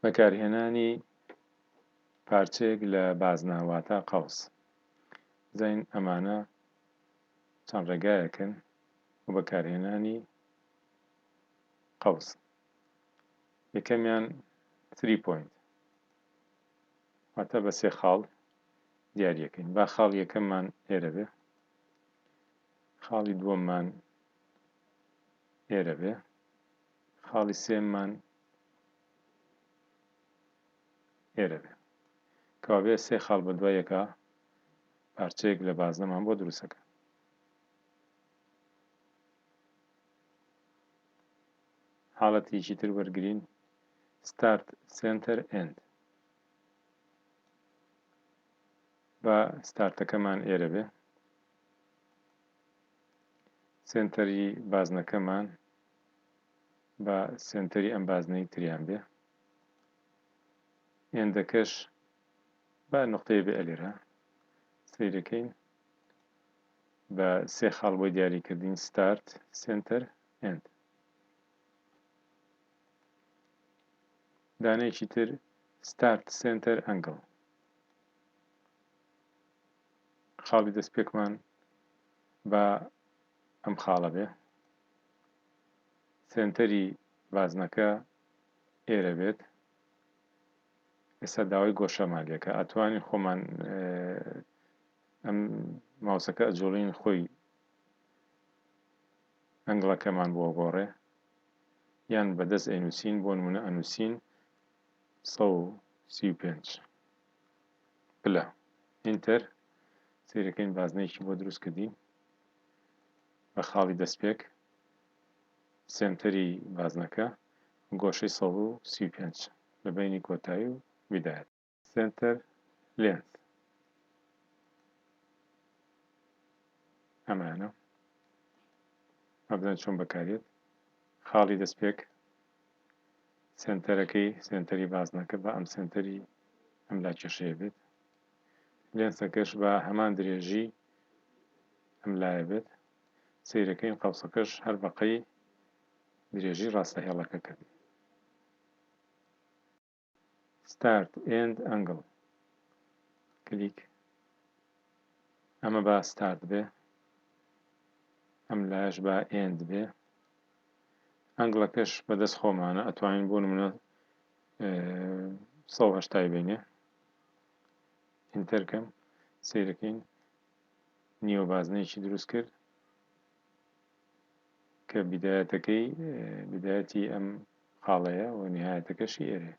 بەکارهێنانی پارچەیەک لە بازنە واتە قەوس. زین ئەمانە چەند ڕێگایەکن و بەکارهێنانی قەوس. یەکەمیان 3 پوینت واتە بە 3 خاڵ دیاریەکەین. با خاڵ یەکەممان ئێرە بێ، خاڵی دووەممان ئێرە بێ، خاڵی سێممان ئێرە بێ. کەوابێ 3 خاڵ بە دوای یەکە پارچەیەک لە بازنەمان بۆ دروستەکە. حاڵەتێکی تر وەرگرین start center end. با ستارتەکەمان ئێرە بێ، سنتەری بازنەکەمان بە سنتەری ئەم بازنەی تریان بێ، ئێندەکەش بە نقطەیە بێ ئەلێرە سەیرەکەین بە 3 خاڵ بۆی دیاریکردین start center end. دانەیەکی تر start center angle. خاڵی دەستپێکمان بە ئەم خاڵە بێ، سنتەری بازنەکە ئێرە بێت. ئێستا داوای گۆشەمان لێکە، ئەتوانین خۆمان ئەم ماوسەکە ئەجۆڵین خۆی ئەنگڵەکەمان بۆ گۆڕێ، یان بەدەست ئەینووسین. بۆ نمونە ئەنووسین 135 پلە ئینتەر. سەیرەکەین بازنەیەکی بۆ دروست کردین بە خاڵی دەستپێک، سنتەری بازنەکە گۆشەی 135 لە بینی کۆتایی و بیدایەت. سنتەر لێنس ئەمانە ئەبدەن چۆن بەکارێت. خاڵی دەستپێک سنتەرەکەی سنتەری بازنەکە بە ئەم سنتەری ئەم لا کێشەیە بێت، لێنسەکەش بە هەمان درێژی ئەم لایە بێت. سەیرەکەین قەوسەکەش هەر بەقەی درێژی ڕاستەهێڵەکە کرد. start end angle کلیک. ئەمە با start بێ، ئەم لایەش با end بێ. ئەنگڵەکەش بەدەست خۆمانە، ئەتوانین بۆ نمونە 180 بینێ. ئینتەرکەم. سەیرەکەین نیوەبازنەیەکی دروست کرد کە بیدایەتەکەی بیدایەتی ئەم خاڵەیە و نهایەتەکەشی ئێرەیە.